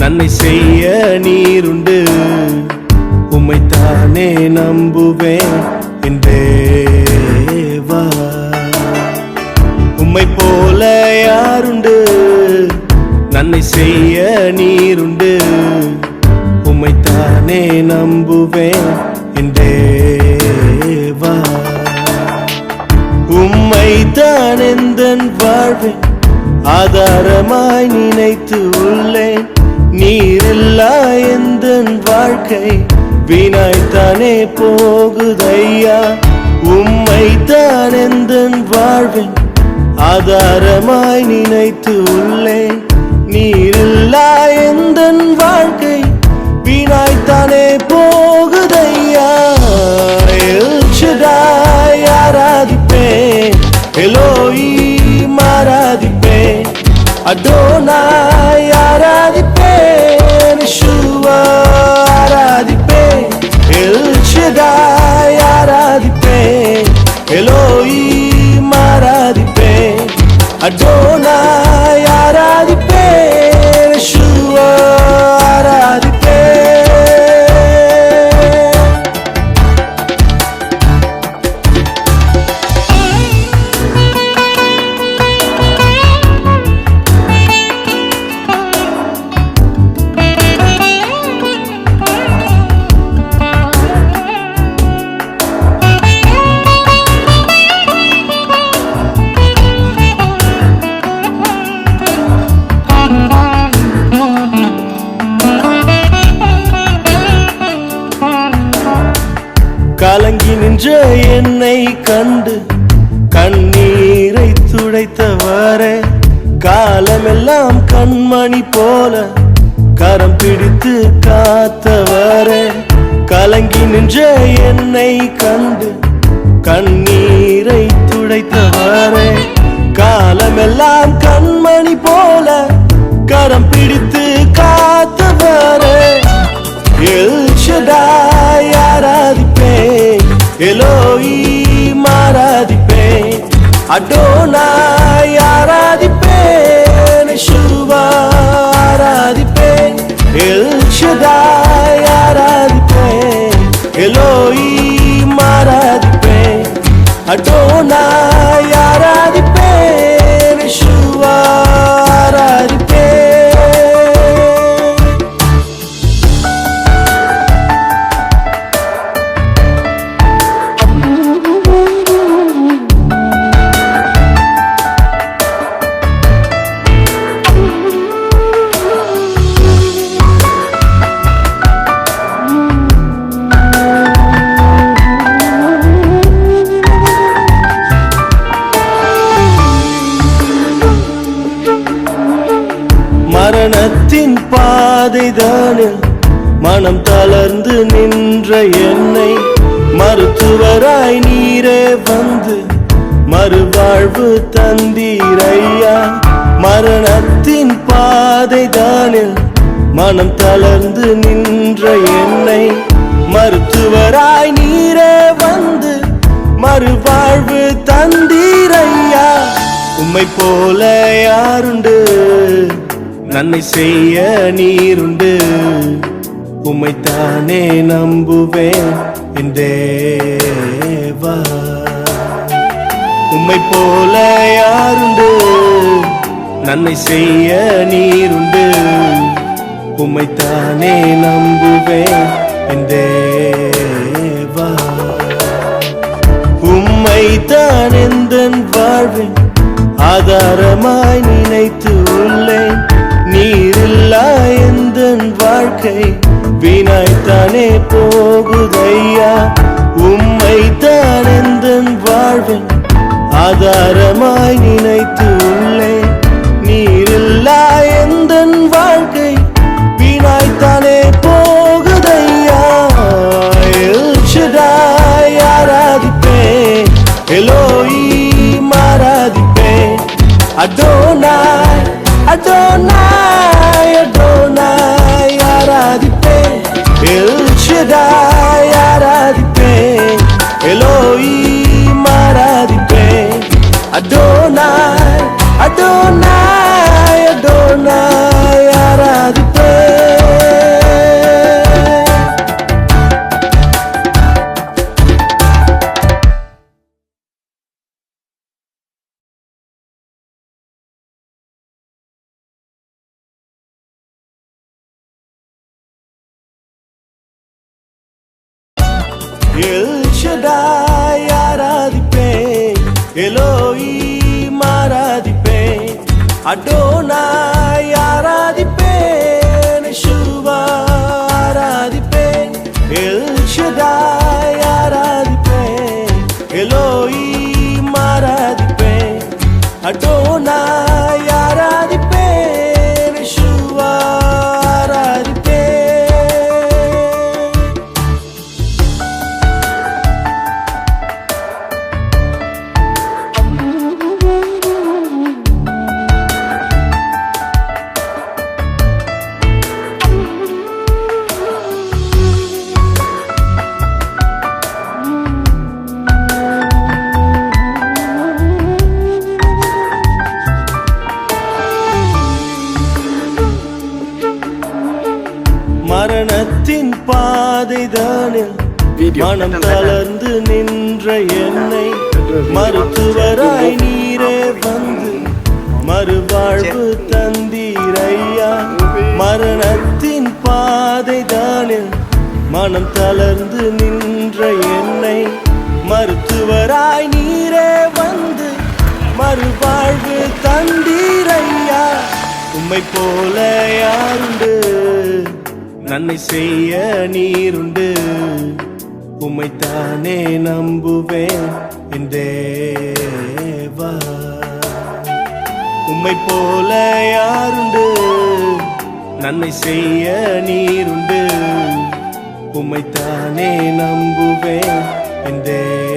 நன்மை செய்ய நீருண்டு. உம்மைத்தானே நம்புவேன் என் தேவா. உம்மை போல யாருண்டு, நன்மை செய்ய நீருண்டு. உம்மைத்தானே நம்புவேன் என் தேவா. உம்மைத்தான் எந்தன் வாழ்வேன் ஆதாரமாய் நினைத்து உள்ளேன். நீரில்லா எந்தன் வாழ்க்கை வீணாய்த்தானே போகுதையா. உம்மைத்தான் எந்தன் வாழ்வேன் ஆதாரமாய் நினைத்து உள்ளேன். நீரில்லா எந்தன் வாழ்க்கை வீணாய்த்தானே போகுதையா. எல் ஷடாய் ஆராதிப்பேன், எலோஹீம் ஆராதிப்பேன், அடோனாய் ஆராதிப்பேன், யெஷுவா ஆராதிப்பேன். எல் ஷடாய் ஆராதிப்பேன், எலோஹீம் ஆராதிப்பேன், அடோனாய் ஆராதிப்பேன், யெஷுவா ஆராதிப்பேன். கலங்கி நின்ற என்னை கண்டு கண்ணீரை துடைத்தவரே. காலமெல்லாம் கண்மணி போல கரம் பிடித்து காத்தவரே. கலங்கி நின்ற என்னை கண்டு கண்ணீரை துடைத்தவரே. காலமெல்லாம் கண்மணி போல கரம் பிடித்து காத்தவரே. எல் ஷடாய் ஆராதிப்பேன், எலோஹீம் ஆராதிப்பேன், அடோனாய் ஆராதிப்பேன், யெஷுவா ஆராதிப்பேன். எல் ஷடாய் ஆராதிப்பேன், எலோஹீம் ஆராதிப்பேன், அடோனாய் ஆராதிப்பேன், யெஷுவா ஆராதிப்பேன். மரணத்தின் பாதைதானில் மனம் தளர்ந்து நின்ற என்னை மருத்துவராய் நீரே வந்து மறுவாழ்வு தந்தீரையா. மரணத்தின் பாதைதானில் மனம் தளர்ந்து நின்ற என்னை மருத்துவராய் நீரே வந்து மறுவாழ்வு தந்தீரையா. உம்மை போல யாருண்டு, நன்மை செய்ய நீருண்டு. உம்மைத்தானே நம்புவேன் என் தேவா. உம்மை போல யாருண்டு, நன்மை செய்ய நீருண்டு. உம்மைத்தானே நம்புவேன் என் தேவா. உம்மைத்தான் எந்தன் வாழ்வேன் ஆதாரமாய் நினைத்து உள்ளேன். நீரில்லா எந்த எந்தன் வாழ்க்கை வீணாய்த்தானே போகுதையா. உம்மைத்தான் எந்தன் வாழ்வின் ஆதாரமாய் நினைத்து உள்ளே. நீரில்லா எந்தன் வாழ்க்கை வீணாய்த்தானே போகுதையா. எல் ஷடாய் ஆராதிப்பேன், எலோஹீம் ஆராதிப்பேன். அடோனாய் அடோனாய் அடோனாய் ஆராதிப்பேன். எல் ஷடாய் ஆராதிப்பேன், எலோஹீம் ஆராதிப்பேன். அடோனாய் அடோனாய் அடோனாய் ஆராதிப்பேன். எல் ஷடாய் ஆராதிப்பேன், எலோஹீம் ஆராதிப்பேன். அடோனாய் ஆராதிப்பேன், யெஷுவா ஆராதிப்பேன். எல் ஷடாய் ஆராதிப்பேன், எலோஹீம் ஆராதிப்பேன். அடோனாய் ஆராதிப்பேன், யெஷுவா ஆராதிப்பேன். மரணத்தின் பாதைதானில் மனம் தளர்ந்து நின்ற என்னை மருத்துவராய் நீரே வந்து மறுவாழ்வு தந்தீரையா. மரணத்தின் பாதைதானில் மனம் தளர்ந்து நின்ற என்னை மருத்துவராய் நீரே வந்து மறுவாழ்வு தந்தீரையா. உம்மை போல யாருண்டு, நன்மை செய்ய நீருண்டு. உம்மைத்தானே நம்புவேன் என் தேவா. உம்மை போல யாருண்டு, நன்மை செய்ய நீருண்டு. உம்மைத்தானே நம்புவேன் என் தேவா.